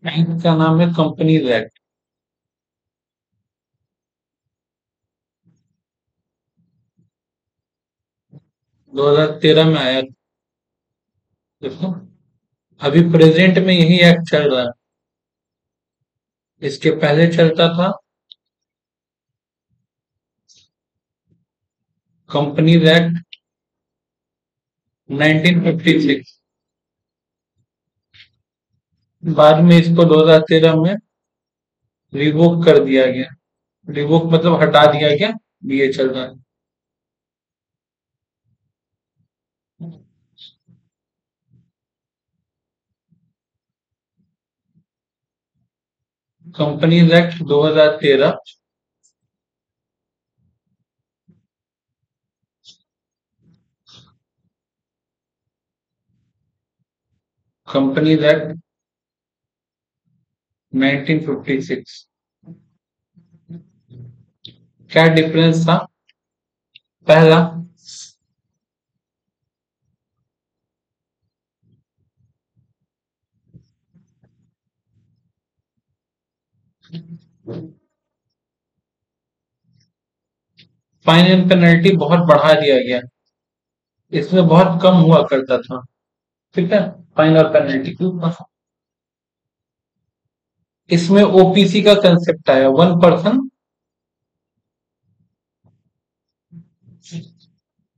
Act का नाम है कंपनीज एक्ट। 2013 में आया। देखो, अभी प्रेजेंट में यही एक्ट चल रहा है। इसके पहले चलता था कंपनीज एक्ट 1956। बाद में इसको 2013 में रिवोक कर दिया गया। रिवोक मतलब हटा दिया गया। ये चल रहा है। Companies act 2013। Companies act 1956। क्या डिफरेंस था? पहला, फाइन एंड पेनल्टी बहुत बढ़ा दिया गया। इसमें बहुत कम हुआ करता था। ठीक है, फाइन और पेनल्टी क्यों? इसमें ओपीसी का कंसेप्ट आया, वन पर्सन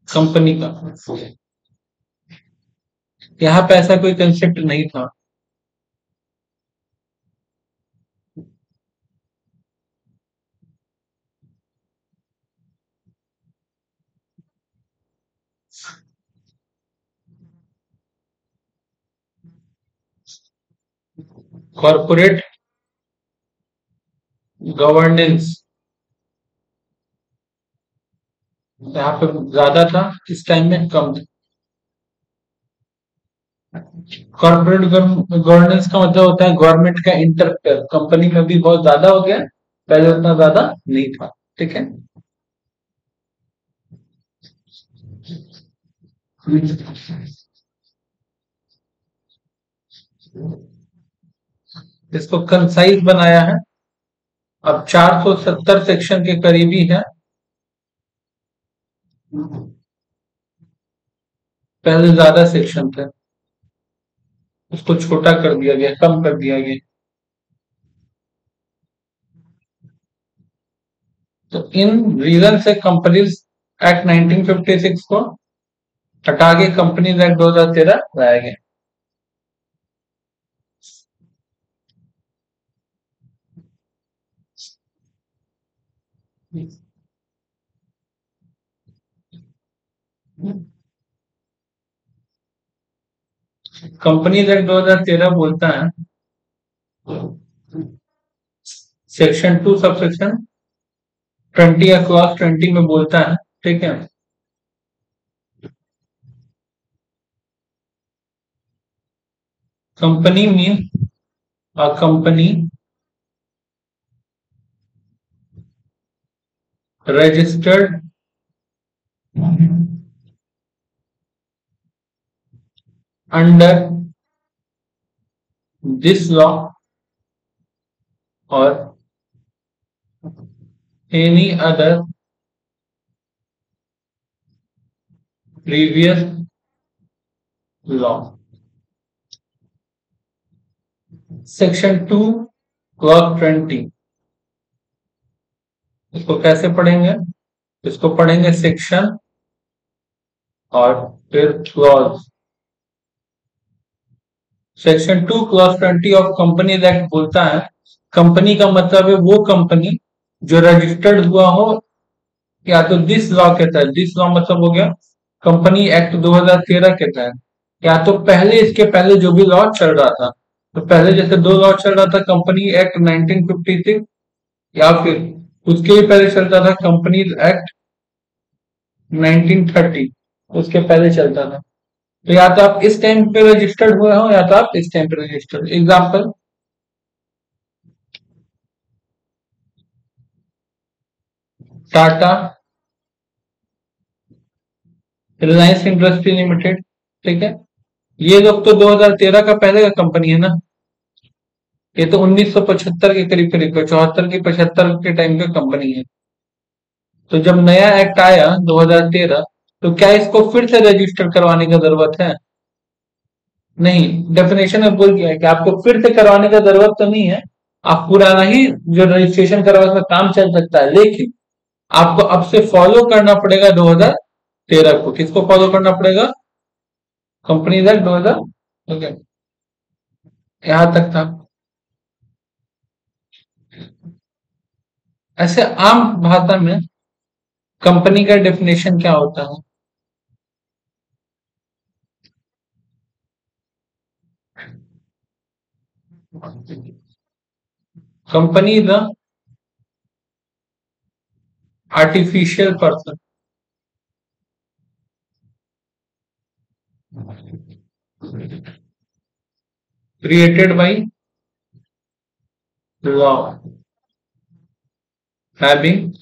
कंपनी का। यहाँ पे ऐसा कोई कंसेप्ट नहीं था। कॉरपोरेट गवर्नेंस यहाँ पे ज्यादा था, इस टाइम में कम था। कॉर्पोरेट गवर्नेंस का मतलब होता है गवर्नमेंट का इंटरफेयर। कंपनी में भी बहुत ज्यादा हो गया, पहले उतना ज्यादा नहीं था। ठीक है। इसको कंसाइज बनाया है। अब 470 सेक्शन के करीबी है। पहले ज्यादा सेक्शन थे, उसको छोटा कर दिया गया, कम कर दिया गया। तो इन रीजन से कंपनीज एक्ट 1956 को हटा के कंपनीज एक्ट 2013 लाया गया। कंपनीज एक्ट 2013 बोलता है, सेक्शन 2 सब सेक्शन 20 या क्लॉज 20 में बोलता है, ठीक है, company mean a company registered under this law or any other previous law। Section 2 clause 20, इसको कैसे पढ़ेंगे? इसको पढ़ेंगे सेक्शन और फिर clause. Section 2 clause 20 of companies act बोलता है, कंपनी का मतलब है वो कंपनी जो रजिस्टर्ड हुआ हो या तो दिस लॉ के तहत। दिस लॉ मतलब हो गया कंपनी एक्ट 2013 के तहत, या तो पहले, इसके पहले जो भी लॉ चल रहा था। तो पहले जैसे दो लॉ चल रहा था, कंपनी एक्ट 1956, या फिर उसके भी पहले चलता था कंपनी एक्ट 1930, उसके पहले चलता था। तो या तो आप इस टाइम पे रजिस्टर्ड हुए हो या तो आप इस टाइम पे registered. Example, Tata, Reliance industry limited, ठीक है, ये लोग तो 2013 का पहले का कंपनी है ना। ये तो 1975 के करीब करीब का, 74 की 75 के टाइम का कंपनी है। तो जब नया एक्ट आया 2013, तो क्या इसको फिर से रजिस्टर करवाने की जरूरत है? नहीं, डेफिनेशन में बोल दिया है कि आपको फिर से करवाने का जरूरत तो नहीं है। आप पुराना ही जो रजिस्ट्रेशन करवा उसमें काम चल सकता है, लेकिन आपको अब से फॉलो करना पड़ेगा 2013 को। किसको फॉलो करना पड़ेगा? Company act 2000। ओके, यहां तक था। ऐसे आम भाषा में कंपनी का डेफिनेशन क्या होता है? Company the artificial person created by law having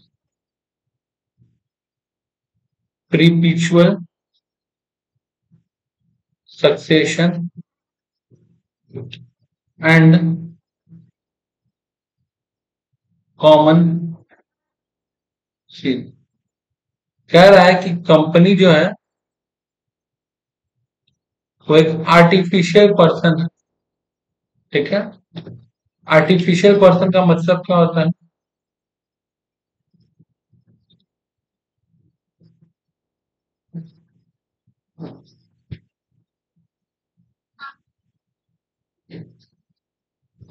perpetual succession and common seal। कह रहा है कि कंपनी जो है वो एक आर्टिफिशियल पर्सन है। ठीक है, आर्टिफिशियल पर्सन का मतलब क्या होता है?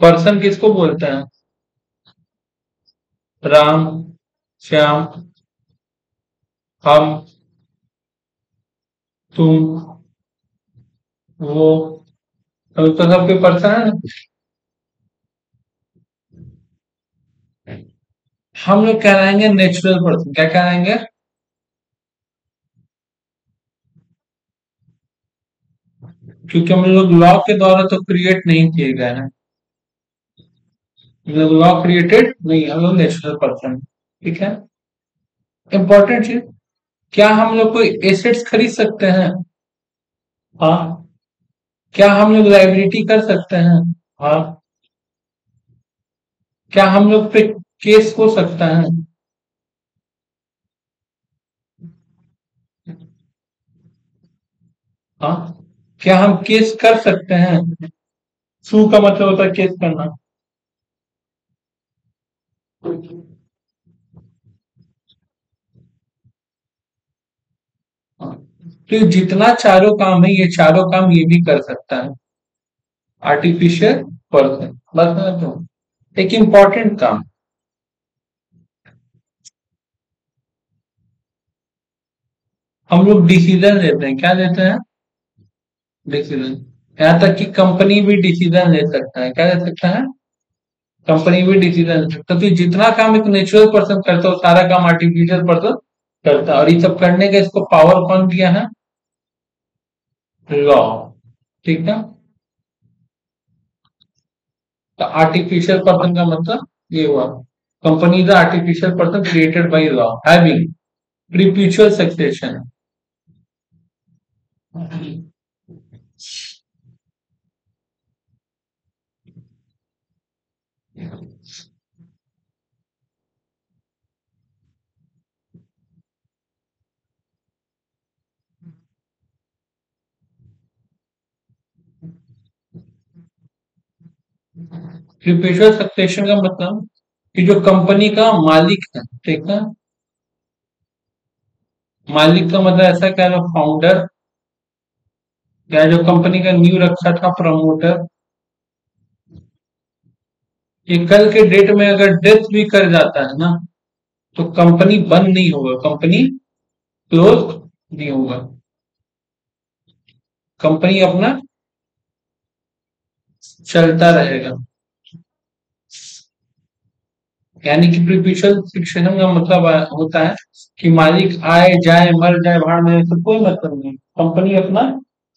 पर्सन किसको बोलते हैं? राम, श्याम, हम, तुम, वो, तो सबके पर्सन है ना। हम लोग कह रहे हैं नेचुरल पर्सन। क्या कह रहे हैं? क्योंकि हम लोग लॉ के द्वारा तो क्रिएट नहीं किए गए हैं। हम लोग लॉ क्रिएटेड नहीं, हम लोग नेचुरल पर्सन। ठीक है, इंपॉर्टेंट चीज, क्या हम लोग कोई एसेट्स खरीद सकते हैं? हाँ। क्या हम लोग लाइबिलिटी कर सकते हैं? हाँ। क्या हम लोग पे केस हो सकता है? हाँ। क्या हम केस कर सकते हैं? सू का मतलब होता है केस करना। हाँ। तो जितना चारों काम है, ये चारों काम ये भी कर सकता है, आर्टिफिशियल पर्सन। बस मैं तो एक इंपॉर्टेंट काम, हम लोग डिसीजन लेते हैं। क्या लेते हैं? डिसीजन। यहाँ तक कि कंपनी भी डिसीजन ले सकता है। क्या ले सकता है? कंपनी भी डिसीजन ले सकता है। तो जितना काम एक नेचुरल पर्सन करता है, वो सारा काम आर्टिफिशियल पर्सन करता है। और ये सब करने का इसको पावर कौन दिया है? लॉ। ठीक है, तो आर्टिफिशियल पर्सन का मतलब ये हुआ, company the artificial person created by law having perpetual succession. perpetual succession का मतलब कि जो कंपनी का मालिक है, ठीक है, मालिक का मतलब ऐसा कह लो फाउंडर, या जो कंपनी का न्यू रखा था प्रमोटर, ये कल के डेट में अगर डेथ भी कर जाता है ना, तो कंपनी बंद नहीं होगा, कंपनी क्लोज नहीं होगा, कंपनी अपना चलता रहेगा। यानी कि प्रीपिशल शिक्षण का मतलब होता है कि मालिक आए जाए मर जाए भाड़ में, तो कोई मतलब नहीं, कंपनी अपना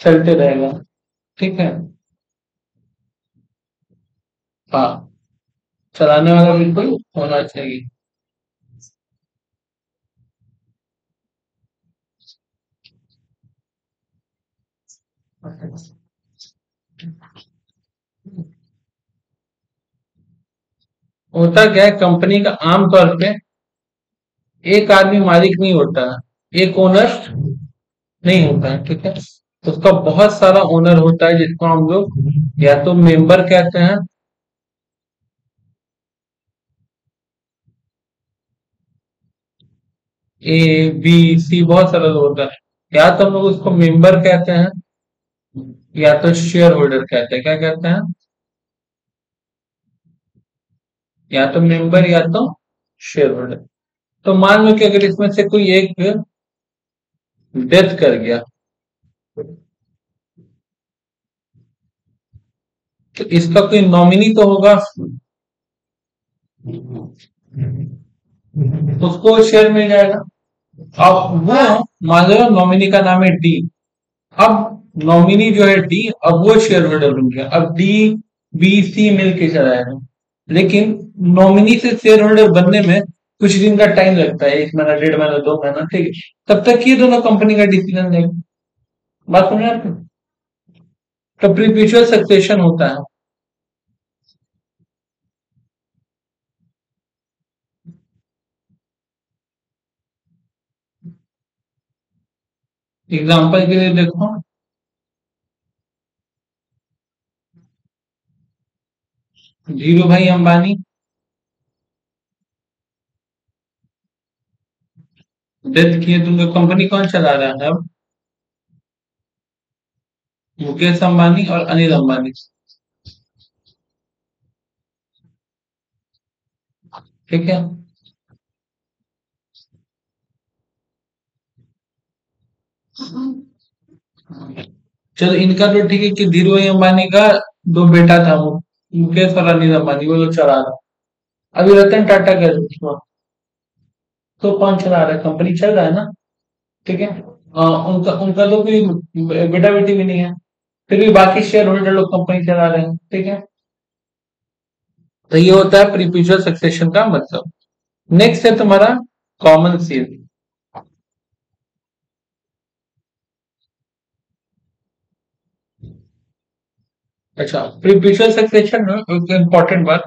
चलते रहेगा। ठीक है। हाँ, चलाने वाला बिल्कुल होना चाहिए। होता क्या है, कंपनी का आमतौर पे एक आदमी मालिक नहीं होता है, एक ओनर नहीं होता है, ठीक है। तो उसका बहुत सारा ओनर होता है, जिसको हम लोग या तो मेंबर कहते हैं, ए बी सी, बहुत सारा लोग होता है। या तो हम लोग उसको मेंबर कहते हैं, या तो शेयर होल्डर कहते हैं। क्या कहते हैं? या तो मेंबर या तो शेयर होल्डर। तो मान लो कि अगर इसमें से कोई एक डेथ कर गया, तो इसका कोई नॉमिनी तो होगा, उसको शेयर मिल जाएगा। अब वो, मान लो नॉमिनी का नाम है डी। अब नॉमिनी जो है डी, अब वो शेयर होल्डर बन गया। अब डी बी सी मिलके चलाएगा, लेकिन नॉमिनी से शेयर होल्डर बनने में कुछ दिन का टाइम लगता है, 1 महीना, 1.5 महीना, 2 महीना, ठीक है। तब तक ये दोनों कंपनी का डिसीजन लेंगे। बात समझ आती है? तो प्रीम्यूचुअल सक्सेशन होता है। एग्जाम्पल के लिए देखो, धीरू भाई अंबानी डेथ किए, तुमको कंपनी कौन चला रहा है अब? मुकेश अंबानी और अनिल अंबानी, ठीक है। चलो इनका तो ठीक है कि धीरू भाई अंबानी का दो बेटा था, वो मुकेश और अनिल अंबानी, वो लोग चला रहा। अभी रतन टाटा का तो कौन चला रहा है? कंपनी चल रहा है ना, ठीक है। उनका उनका तो कोई बेटा बेटी भी नहीं है, फिर भी बाकी शेयर होल्डर लोग कंपनी चला रहे हैं, ठीक है। तो ये होता है प्रीफ्यूचर सक्सेशन का मतलब। नेक्स्ट है तुम्हारा कॉमन सील। अच्छा, प्रीफ्यूचर सक्सेशन में एक इंपॉर्टेंट बात,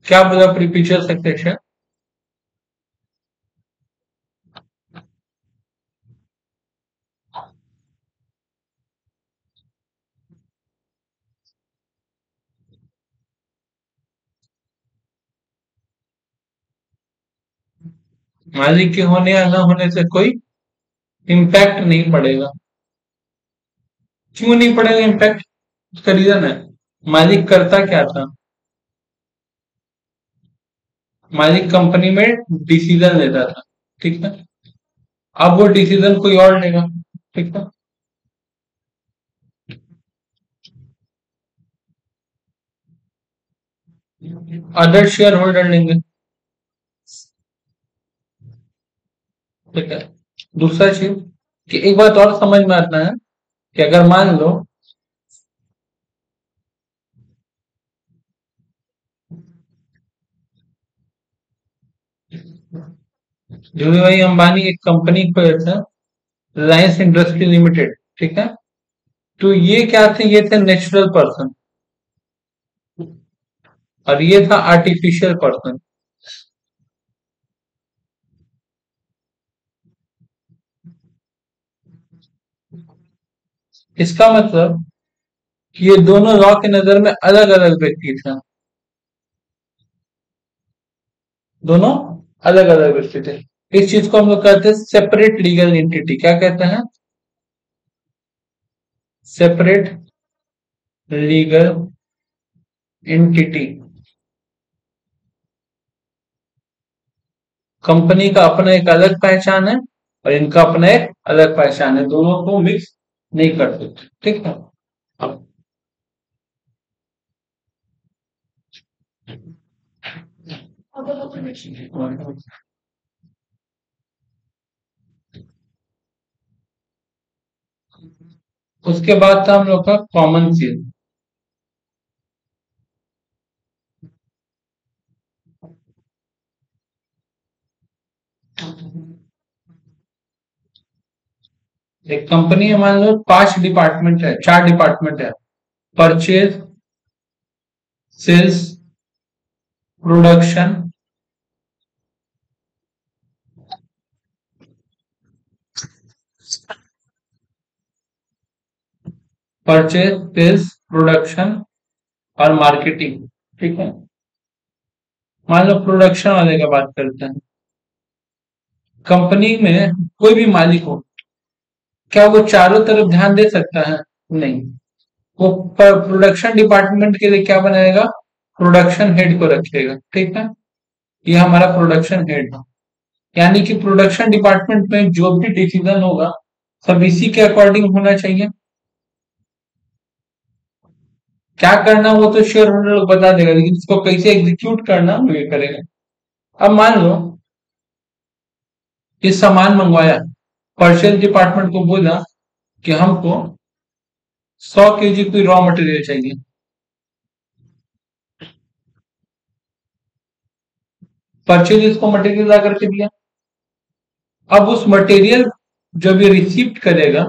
क्या बोला प्रीफ्यूचर सक्सेशन? मालिक के होने या न होने से कोई इम्पैक्ट नहीं पड़ेगा। क्यों नहीं पड़ेगा इम्पैक्ट? उसका रीजन है, मालिक करता क्या था? मालिक कंपनी में डिसीजन लेता था, ठीक है। अब वो डिसीजन कोई और लेगा, ठीक है। अदर शेयर होल्डर लेंगे, ठीक है। दूसरा चीज कि एक बात और समझ में आता है कि अगर मान लो धीरू भाई अंबानी एक कंपनी को था, रिलायंस इंडस्ट्री लिमिटेड, ठीक है। तो ये क्या थे? ये थे नेचुरल पर्सन, और ये था आर्टिफिशियल पर्सन। इसका मतलब कि ये दोनों लॉ के नजर में अलग अलग व्यक्ति थे, दोनों अलग अलग व्यक्ति थे। इस चीज को हम लोग कहते हैं सेपरेट लीगल एंटिटी। क्या कहते हैं? Separate legal entity. कंपनी का अपना एक अलग पहचान है, और इनका अपना एक अलग पहचान है, दोनों को मिक्स नहीं कर सकते, ठीक है। अब उसके बाद था हम लोग का कॉमन सील। एक कंपनी है, मान लो 5 डिपार्टमेंट है, 4 डिपार्टमेंट है। Purchase, sales, production, purchase, sales, production और मार्केटिंग। ठीक है, मान लो प्रोडक्शन वाले का बात करते हैं। कंपनी में कोई भी मालिक हो, क्या वो चारों तरफ ध्यान दे सकता है? नहीं। वो प्रोडक्शन डिपार्टमेंट के लिए क्या बनाएगा? प्रोडक्शन हेड को रखेगा। ठीक है, ये हमारा प्रोडक्शन हेड है। यानी कि प्रोडक्शन डिपार्टमेंट में जो भी डिसीजन होगा सब इसी के अकॉर्डिंग होना चाहिए। क्या करना वो तो शेयर होल्डर लोग बता देगा, लेकिन इसको कैसे एग्जीक्यूट करना वो ये करेगा। अब मान लो ये सामान मंगवाया, परचेज डिपार्टमेंट को बोला कि हमको 100 kg कोई रॉ मटेरियल चाहिए। परचेज इसको मटेरियल ला करके दिया। अब उस मटेरियल जब ये रिसीव करेगा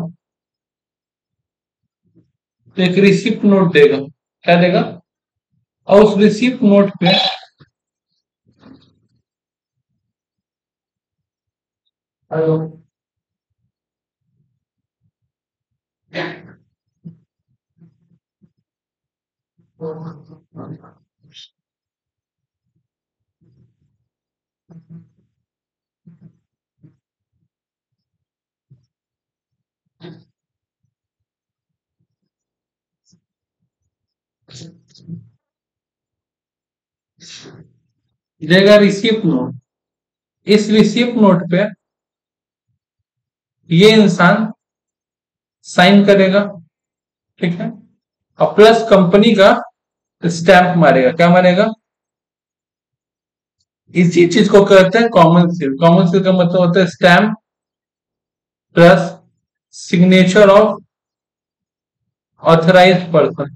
तो एक रिसिप्ट नोट देगा। क्या देगा? और उस रिसिप्ट नोट पे हेलो, देगा रिसिप्ट नोट। इस रिसिप्ट नोट पे ये इंसान साइन करेगा। ठीक है, और प्लस कंपनी का स्टैंप मारेगा। क्या मारेगा? इसी चीज को कहते हैं कॉमन सील। कॉमन सील का मतलब होता है stamp plus signature of authorised person.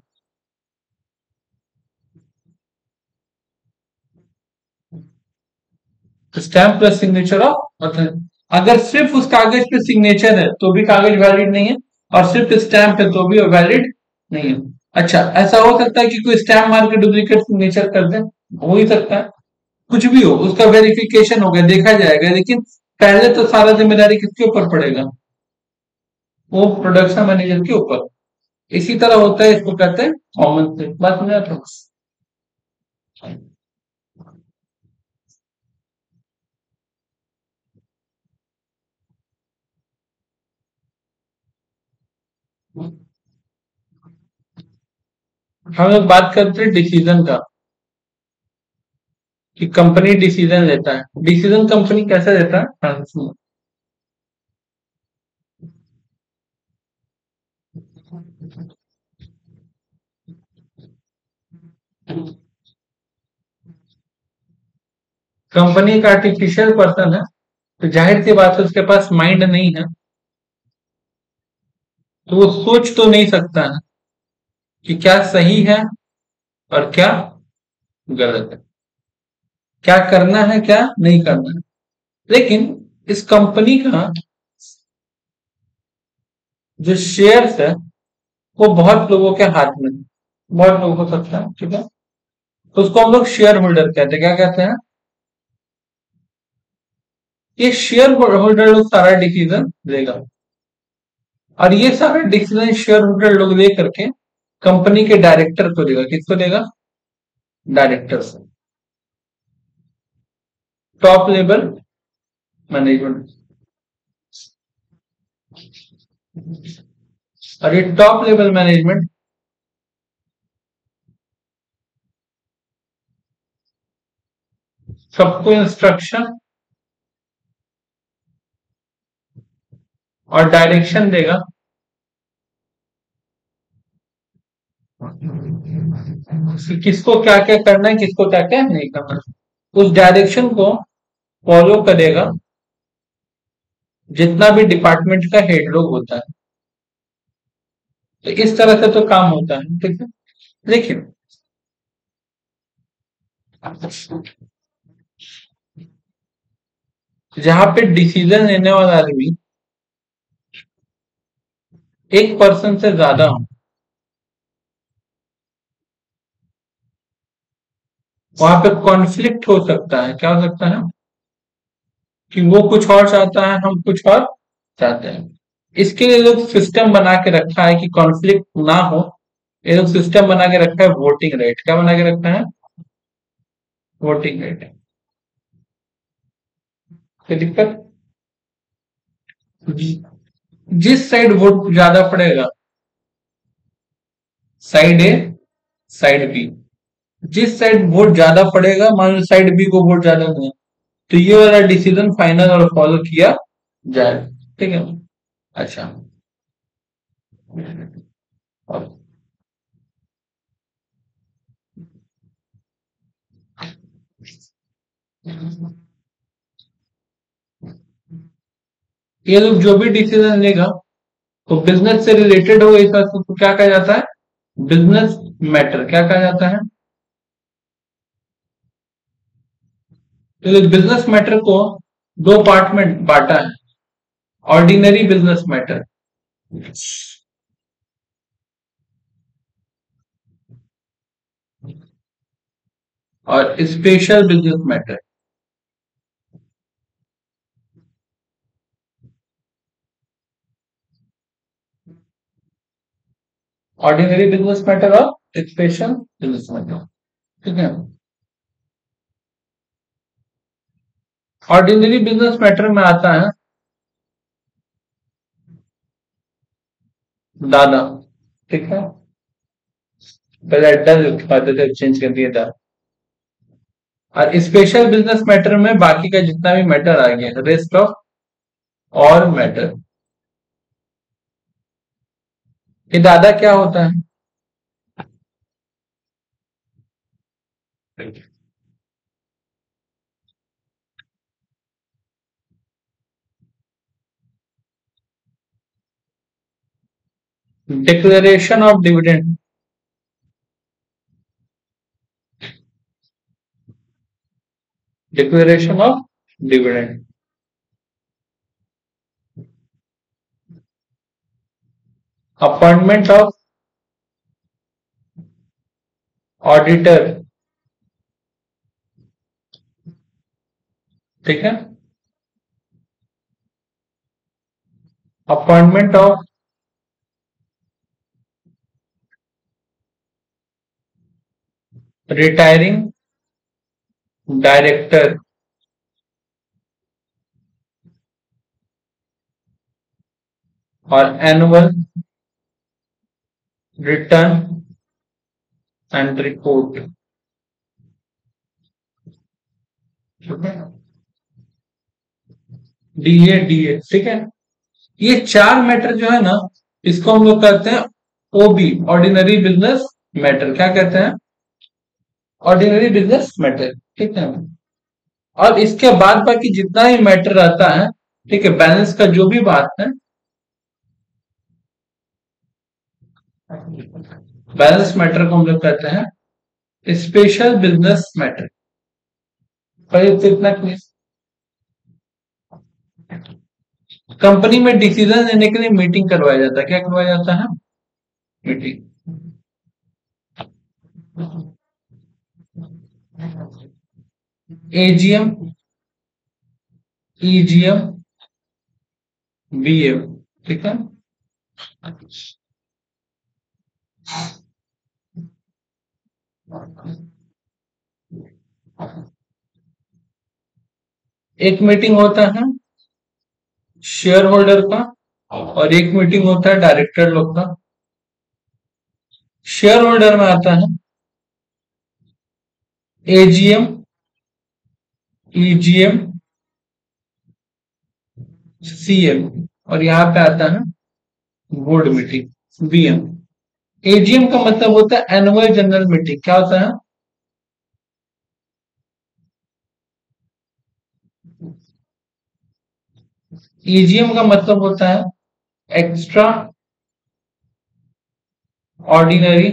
Stamp plus signature of authorised. अगर सिर्फ उस कागज पे सिग्नेचर है तो भी कागज वैलिड नहीं है, और सिर्फ स्टैंप है तो भी वैलिड नहीं है। अच्छा, ऐसा हो सकता है कि कोई स्टैंप मार के डुप्लीकेट सिग्नेचर कर दे? हो ही सकता है। कुछ भी हो, उसका वेरिफिकेशन होगा, देखा जाएगा, लेकिन पहले तो सारा जिम्मेदारी किसके ऊपर पड़ेगा? वो प्रोडक्शन मैनेजर के ऊपर। इसी तरह होता है, इसको कहते हैं कॉमन सेंस। बात समझ आता है? हम लोग बात करते हैं डिसीजन का, कि कंपनी डिसीजन लेता है। डिसीजन कंपनी कैसे लेता है? हाँ, सुनो। कंपनी का आर्टिफिशियल पर्सन है, तो जाहिर सी बात है उसके पास माइंड नहीं है, तो वो सोच तो नहीं सकता है कि क्या सही है और क्या गलत है, क्या करना है क्या नहीं करना है। लेकिन इस कंपनी का जो शेयर्स है वो बहुत लोगों के हाथ में है। बहुत लोग हो सकता है। ठीक है, तो उसको हम लोग शेयर होल्डर कहते हैं। क्या कहते हैं? ये शेयर होल्डर लोग सारा डिसीजन लेगा, और ये सारा डिसीजन शेयर होल्डर लोग ले करके कंपनी के डायरेक्टर को देगा। किसको देगा? डायरेक्टर से। Top level management. और ये टॉप लेवल मैनेजमेंट सबको इंस्ट्रक्शन और डायरेक्शन देगा कि किसको क्या क्या करना है, किसको क्या क्या नहीं करना है। उस डायरेक्शन को फॉलो करेगा जितना भी डिपार्टमेंट का हेड लोग होता है। तो इस तरह से तो काम होता है। ठीक है, देखिए, जहां पे डिसीजन लेने वाला आदमी एक पर्सन से ज्यादा हो, वहां पे कॉन्फ्लिक्ट हो सकता है। क्या हो सकता है कि वो कुछ और चाहता है, हम कुछ और चाहते हैं। इसके लिए लोग सिस्टम बना के रखा है कि कॉन्फ्लिक्ट ना हो। ये लोग सिस्टम बना के रखा है वोटिंग रेट। क्या बना के रखा है? Voting rate. कोई दिक्कत? जिस साइड वोट ज्यादा पड़ेगा, साइड ए, साइड बी, जिस साइड वोट ज्यादा पड़ेगा, मान लो साइड बी को वोट ज्यादा नहीं है, तो ये वाला डिसीजन फाइनल और फॉलो किया जाए। ठीक है। अच्छा। ये लोग जो भी डिसीजन लेगा तो बिजनेस से रिलेटेड हो, ऐसा तो क्या कहा जाता है? Business matter. क्या कहा जाता है? तो बिजनेस मैटर को दो पार्ट में बांटा है। ऑर्डिनरी बिजनेस मैटर और special business matter. Ordinary business matter और स्पेशल बिजनेस मैटर। ठीक है। ऑर्डिनरी बिजनेस मैटर में आता है दादा। ठीक है। पहले अड्डा लिखवाते थे, चेंज कर दिया था। और स्पेशल बिजनेस मैटर में बाकी का जितना भी मैटर आ गया, रेस्ट ऑफ ऑल मैटर। ये दादा क्या होता है? Declaration of dividend. Declaration of dividend. Appointment of auditor. ठीक है। अपॉइंटमेंट ऑफ रिटायरिंग डायरेक्टर और annual return and report. DA DA. ठीक है। ये चार मैटर जो है ना, इसको हम लोग कहते हैं ओबी, ऑर्डिनरी बिजनेस मैटर। क्या कहते हैं? Ordinary business matter. ठीक है। और इसके बाद बाकी जितना ही मैटर रहता है, ठीक है, बैलेंस का जो भी बात है, बैलेंस मैटर को हम लोग कहते हैं स्पेशल बिजनेस मैटर। पर इतना कंपनी में डिसीजन लेने के लिए मीटिंग करवाया जाता है। क्या करवाया जाता है? मीटिंग। AGM, EGM, BM. ठीक है। एक मीटिंग होता है शेयर होल्डर का और एक मीटिंग होता है डायरेक्टर लोग का। शेयर होल्डर में आता है एजीएम, ईजीएम, सीएम, और यहाँ पे आता है बोर्ड मीटिंग, बीएम। एजीएम का मतलब होता है एनुअल जनरल मीटिंग। क्या होता है? ईजीएम का मतलब होता है एक्स्ट्रा ऑर्डिनरी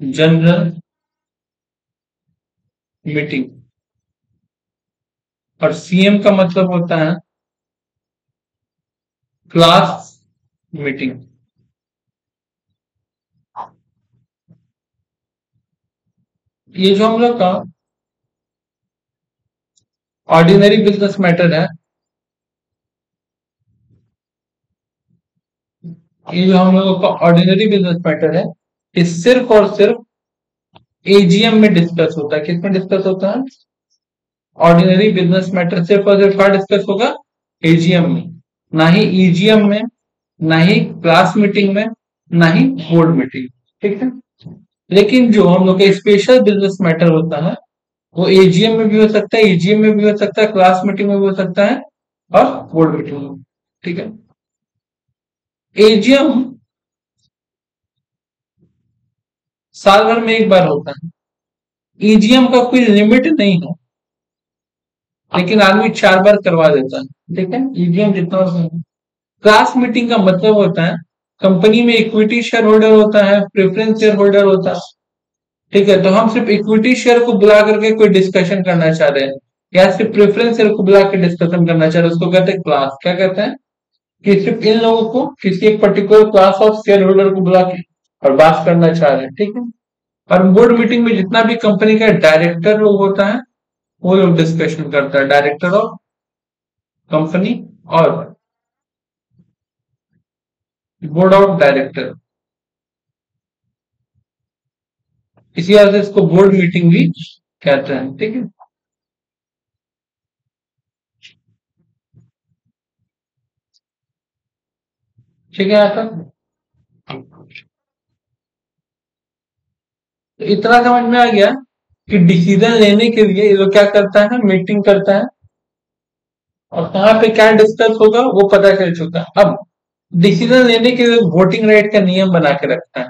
जनरल मीटिंग। और सीएम का मतलब होता है क्लास मीटिंग। ये जो हम लोग का ऑर्डिनरी बिजनेस मैटर है, ये जो हम लोगों का ऑर्डिनरी बिजनेस मैटर है, ये सिर्फ और सिर्फ एजीएम में डिस्कस होता है। किसमें डिस्कस होता है? ऑर्डिनरी बिजनेस मैटर सिर्फ और सिर्फ कहाँ डिस्कस होगा? एजीएम में, ना ही ईजीएम में, ना ही क्लास मीटिंग में, ना ही बोर्ड मीटिंग। ठीक है। लेकिन जो हम लोग का स्पेशल बिजनेस मैटर होता है, वो एजीएम में भी हो सकता है, ईजीएम में भी हो सकता है, क्लास मीटिंग में भी हो सकता है, और बोर्ड मीटिंग में। ठीक है। एजीएम साल भर में एक बार होता है। ईजीएम का कोई लिमिट नहीं है, लेकिन आदमी 4 बार करवा देता है। ठीक है, ईवीएम जितना हो। क्लास मीटिंग का मतलब होता है, कंपनी में इक्विटी शेयर होल्डर होता है, प्रेफरेंस शेयर होल्डर होता है। ठीक है, तो हम सिर्फ इक्विटी शेयर को बुला करके कोई डिस्कशन करना चाह रहे हैं, या सिर्फ प्रेफरेंस शेयर को बुला के डिस्कशन करना चाह रहे हैं, उसको कहते हैं क्लास। क्या कहते हैं? कि सिर्फ इन लोगों को किसी एक particular class of share holder को बुला के और बात करना चाह रहे हैं। ठीक है। और बोर्ड मीटिंग में जितना भी कंपनी का डायरेक्टर लोग होता है, वो लोग डिस्कशन करता है, डायरेक्टर ऑफ कंपनी और बोर्ड ऑफ डायरेक्टर। इसी वजह से इसको बोर्ड मीटिंग भी कहते हैं। ठीक है। ठीक है, यहाँ तक तो इतना समझ में आ गया कि डिसीजन लेने के लिए ये लोग क्या करता है? मीटिंग करता है, और कहाँ पे क्या डिस्कस होगा वो पता चल चुका है। अब डिसीजन लेने के लिए वोटिंग राइट का नियम बना के रखता है।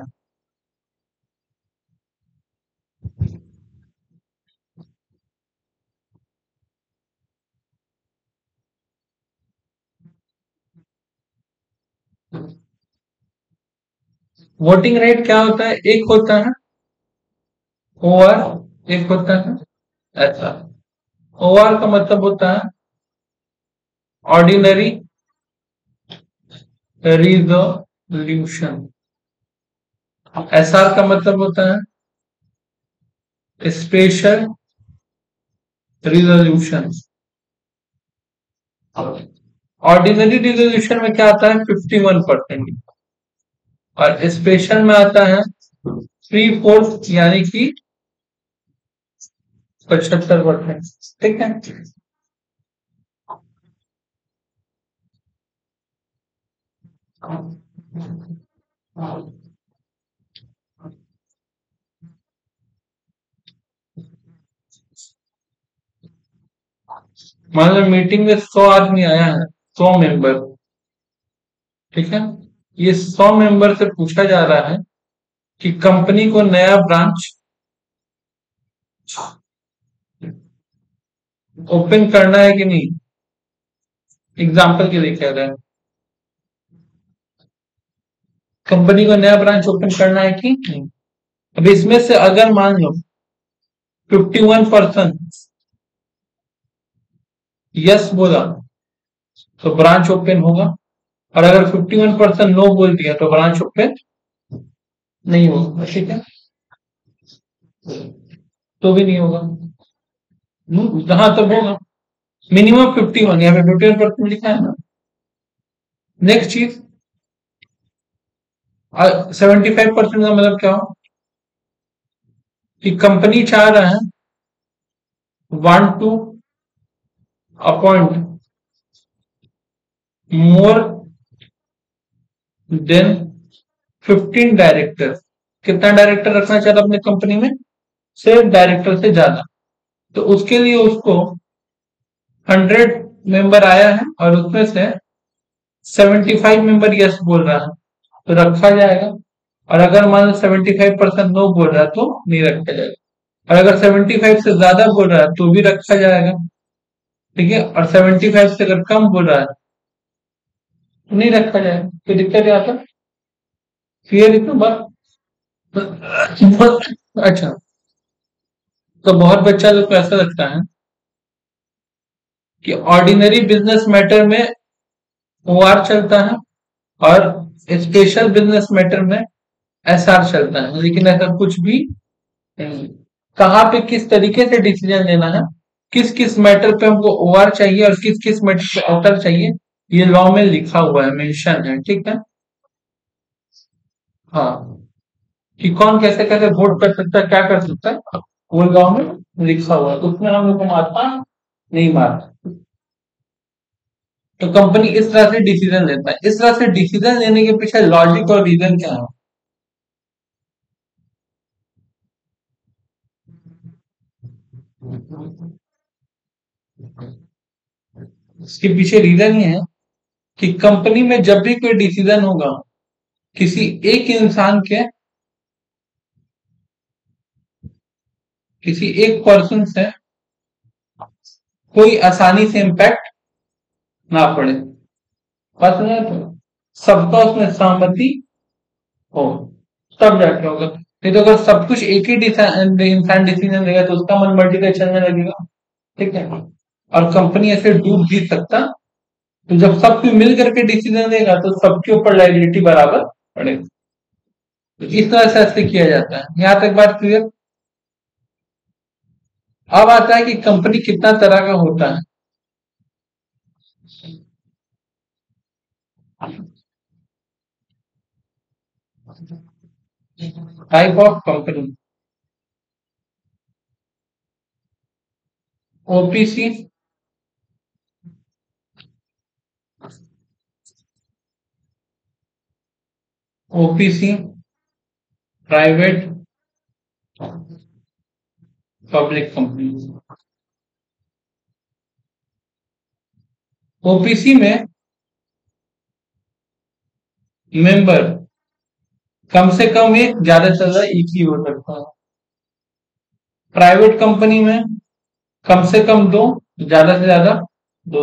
वोटिंग राइट क्या होता है? एक होता है ओआर, एक होता है ऐसा। ओआर का मतलब होता है ऑर्डिनरी रिजोल्यूशन। एसआर का मतलब होता है स्पेशल रिजोल्यूशन। ऑर्डिनरी रिजोल्यूशन में क्या आता है? 51%। और स्पेशल में आता है 3/4, यानी कि 75%। ठीक है। मान लो मीटिंग में 100 आदमी आया है, 100 मेंबर। ठीक है। ये 100 मेंबर से पूछा जा रहा है कि कंपनी को नया ब्रांच ओपन करना है कि नहीं। एग्जाम्पल के लिए कह रहे हैं, कंपनी को नया ब्रांच ओपन करना है कि नहीं। अब इसमें से अगर मान लो 51% यस बोला तो ब्रांच ओपन होगा, और अगर 51% नो बोल दिया तो ब्रांच ओपन नहीं होगा। ठीक है, तो भी नहीं होगा। जहां तक होगा मिनिमम 51, यहाँ पे 51% लिखा है ना। नेक्स्ट चीज, 75% का मतलब क्या हो कि कंपनी चाह रहा है want to appoint more than 15 director. कितना डायरेक्टर रखना चाहता अपने कंपनी में? सिर्फ डायरेक्टर से ज्यादा। तो उसके लिए उसको 100 मेंबर आया है, और उसमें से 75 मेंबर यस बोल रहा है, तो रखा जाएगा। और अगर मान लो 75% नो बोल रहा है तो नहीं रखा जाएगा। और अगर 75 से ज्यादा बोल रहा है तो भी रखा जाएगा। ठीक है। और 75 से अगर कम बोल रहा है तो नहीं रखा जाएगा। कोई दिक्कत है आता? क्लियर इतना बात? अच्छा, तो बहुत बच्चा लोग को ऐसा लगता है, कि ऑर्डिनरी बिजनेस मैटर में OR चलता है, और स्पेशल बिजनेस मैटर में SR चलता है, लेकिन ऐसा कुछ भी नहीं। कहाँ पे किस तरीके से डिसीजन लेना है, किस किस मैटर पे हमको OR चाहिए और किस किस मैटर पे SR चाहिए, ये लॉ में लिखा हुआ है, मेंशन है, ठीक है। हाँ, कि कौन कैसे कैसे वोट कर सकता है, क्या कर सकता है, वो लॉ में लिखा हुआ है, उसमें हम लोग को मारता नहीं मारता। तो कंपनी इस तरह से डिसीजन लेता है। इस तरह से डिसीजन लेने के पीछे लॉजिक और रीजन क्या है? इसके पीछे रीजन ये है कि कंपनी में जब भी कोई डिसीजन होगा, किसी एक इंसान के, किसी एक पर्सन से कोई आसानी से इम्पैक्ट ना पड़े, बात समझ रहे हो? सबका उसमें सहमति हो, तब जाके होगा। नहीं तो अगर सब कुछ एक ही इंसान डिसीजन लेगा तो उसका मन मल्टीपल चलने लगेगा, ठीक है। और कंपनी ऐसे डूब भी सकता। तो जब सब कोई मिल करके डिसीजन लेगा तो सबके ऊपर लाइबिलिटी बराबर पड़ेगी। तो इस तरह से ऐसे किया जाता है। यहाँ तक बात क्लियर? अब आता है कि कंपनी कितना तरह का होता है। Type of company, OPC, OPC, private, public company. OPC में मेंबर कम से कम एक, ज्यादा से ज्यादा एक ही हो सकता है। प्राइवेट कंपनी में कम से कम दो, ज्यादा से ज्यादा दो।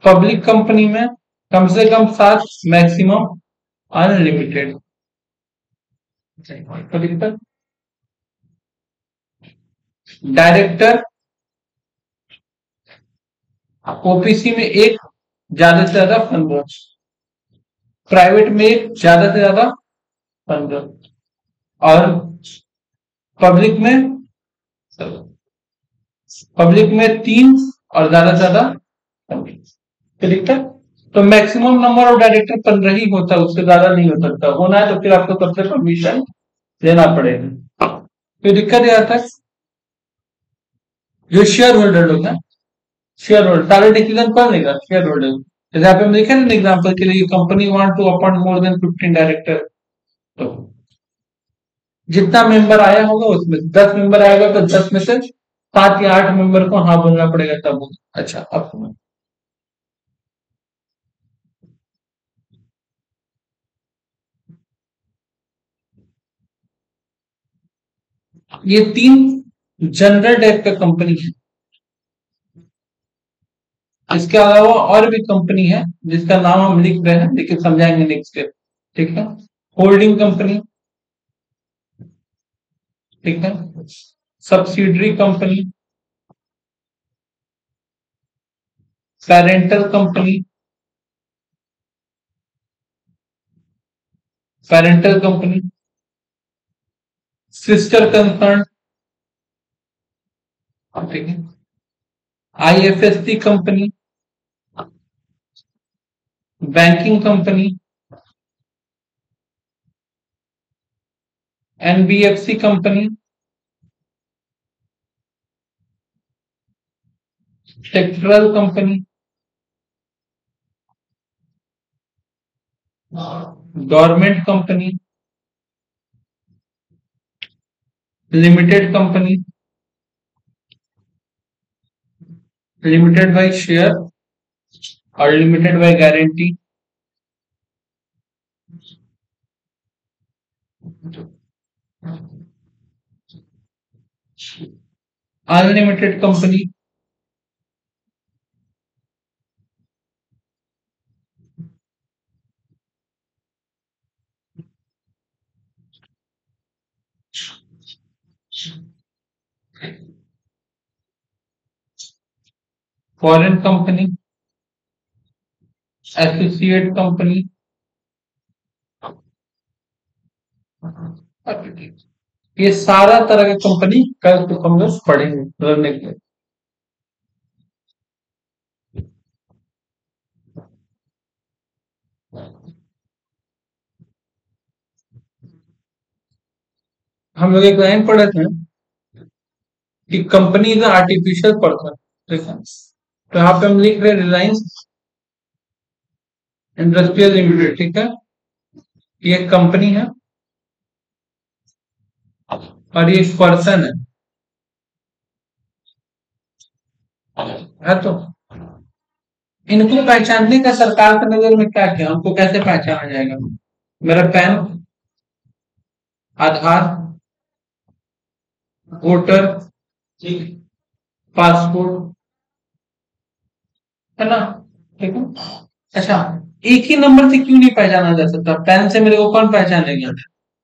पब्लिक कंपनी में कम से कम सात, मैक्सिमम अनलिमिटेड। डायरेक्टर OPC में एक, ज्यादा से ज्यादा 15। प्राइवेट में एक, ज्यादा से ज्यादा 15। और पब्लिक में, पब्लिक में तीन, और ज्यादा से ज्यादा 15। ठीक है। तो मैक्सिमम नंबर ऑफ डायरेक्टर 15 ही होता है, उससे ज्यादा नहीं हो सकता। होना है तो फिर आपको सबसे परमिशन लेना पड़ेगा। तो दिक्कत यह आता है, जो शेयर होल्डर लोग हैं, शेयर होल्डर सारे डिसीजन कौन लेगा? Share holder. जैसे आप देखे ना एग्जाम्पल के लिए, company want to appoint more than 15 director, तो जितना मेंबर आया होगा उसमें 10 मेंबर आएगा तो 10 में से 7 या 8 मेंबर को हाँ बोलना पड़ेगा, तब होगा। अच्छा, अब सुनो। ये तीन जनरल टाइप का कंपनी है। इसके अलावा और भी कंपनी है जिसका नाम हम लिख रहे हैं, लेकिन समझाएंगे नेक्स्ट स्टेप, ठीक है। होल्डिंग कंपनी, ठीक है। Subsidiary company, parental company, parental company, sister concern, ठीक है। IFSC company, banking company, NBFC company, sectoral company, government company, limited company, limited by share और limited by guarantee, unlimited company, foreign company, associate company, ये सारा तरह के company कल तो हम लोग पढ़ेंगे लर्निंग के लिए। हम लोग एक लाइन पढ़े थे कि कंपनी इज आर्टिफिशियल पर्सन, ठीक है। तो यहाँ पे हम लिख रहे रिलायंस इंडस्ट्रियल लिमिटेड, ठीक है। ये एक कंपनी और ये पर्सन है तो इनको पहचानने का सरकार की नजर में क्या क्या, हमको कैसे पहचाना जाएगा? मेरा पैन, आधार, वोटर, पासपोर्ट, है ना, ठीक है। अच्छा, एक ही नंबर से क्यों नहीं पहचाना जा सकता? पैन से मेरे को कौन पहचानेगा?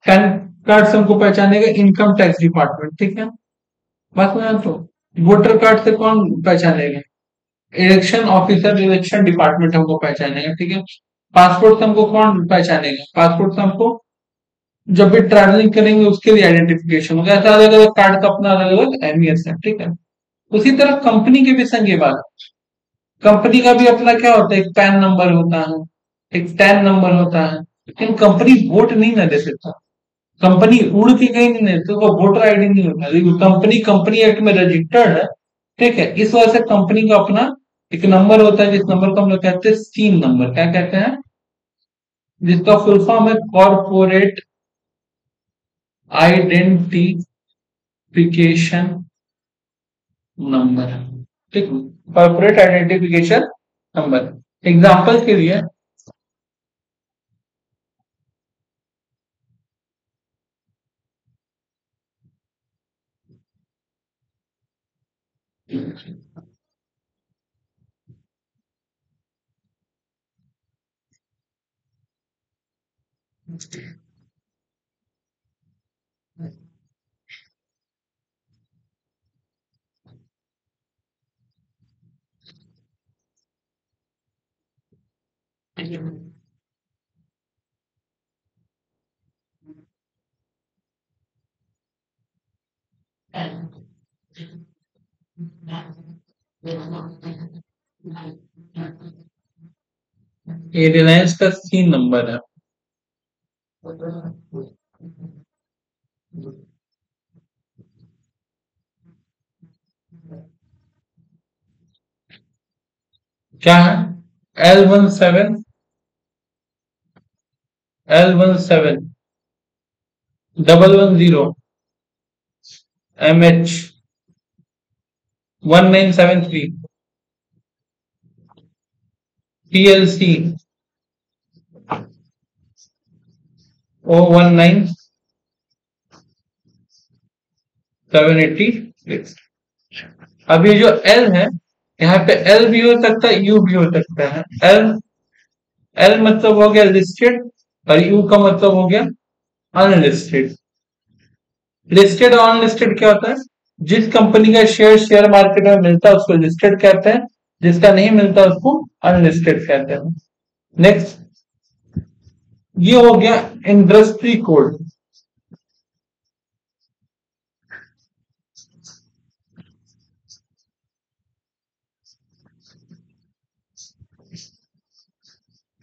पैन कार्ड से हमको पहचानेगा इनकम टैक्स डिपार्टमेंट, ठीक है। बात में तो वोटर कार्ड से कौन पहचानेगा? इलेक्शन ऑफिसर, इलेक्शन डिपार्टमेंट हमको पहचानेगा, ठीक है। पासपोर्ट से हमको कौन पहचानेगा? पासपोर्ट से हमको जब भी ट्रैवलिंग करेंगे उसके लिए आइडेंटिफिकेशन होगा। ऐसा अलग अलग कार्ड का अपना अलग अलग अहमियत है, ठीक है। उसी तरह कंपनी के भी संग ये बात, कंपनी का भी अपना क्या होता है, एक पैन नंबर होता है, एक टैन नंबर होता है। लेकिन कंपनी वोट नहीं ना दे सकता, कंपनी उड़ के कहीं नहीं देती, वो वोटर आईडी नहीं होता, लेकिन कंपनी कंपनी एक्ट में रजिस्टर्ड है, ठीक है। इस वजह से कंपनी का अपना एक नंबर होता है, जिस नंबर को हम लोग कहते हैं सीन नंबर। क्या कहते हैं? जिसका फुल फॉर्म है कॉर्पोरेट आइडेंटिफिकेशन नंबर, ठीक। Corporate identification number. एग्जाम्पल के लिए ये रिलायंस का सीन नंबर है। क्या है? L17 110 MH 1973 PLC O19786। अब ये जो L है, यहाँ पे L भी हो सकता है, U भी हो सकता है। L मतलब हो गया लिस्टेड और U का मतलब हो गया अनलिस्टेड। लिस्टेड और अनलिस्टेड क्या होता है? जिस कंपनी का शेयर मार्केट में मिलता है उसको लिस्टेड कहते हैं, जिसका नहीं मिलता उसको अनलिस्टेड कहते हैं। नेक्स्ट, ये हो गया इंडस्ट्री कोड।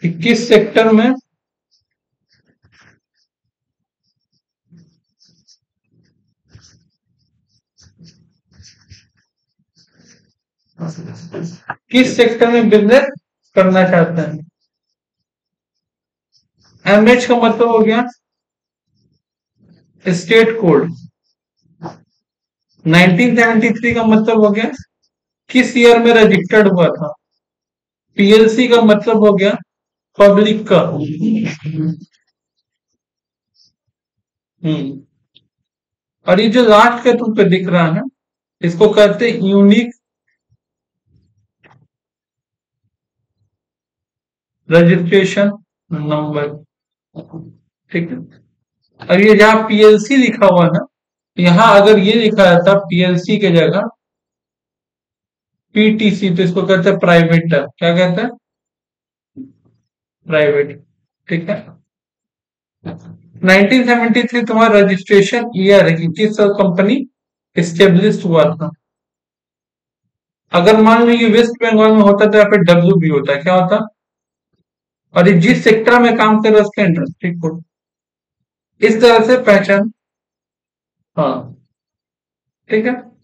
किस सेक्टर में बिजनेस करना चाहते हैं। एमएच का मतलब हो गया स्टेट कोड। 1973 का मतलब हो गया किस ईयर में रजिस्टर्ड हुआ था। पीएलसी का मतलब हो गया पब्लिक का। और ये जो लास्ट का तुम पे दिख रहा है, इसको कहते हैं यूनिक रजिस्ट्रेशन नंबर, ठीक है। और ये जहां पीएलसी लिखा हुआ है, यहां अगर ये लिखा रहता पीएलसी के जगह पीटीसी, तो इसको कहते हैं प्राइवेट, क्या कहते हैं? प्राइवेट। ठीक है। 1973 तुम्हारा रजिस्ट्रेशन ईयर है कि किस कंपनी स्टेब्लिश हुआ था। अगर मान लो ये वेस्ट बंगाल में होता तो या फिर डब्ल्यू बी होता, क्या होता? और ये जिस सेक्टर में काम कर रहा है उसका इंडस्ट्री कोड। इस तरह से पहचान। हाँ। ठीक है।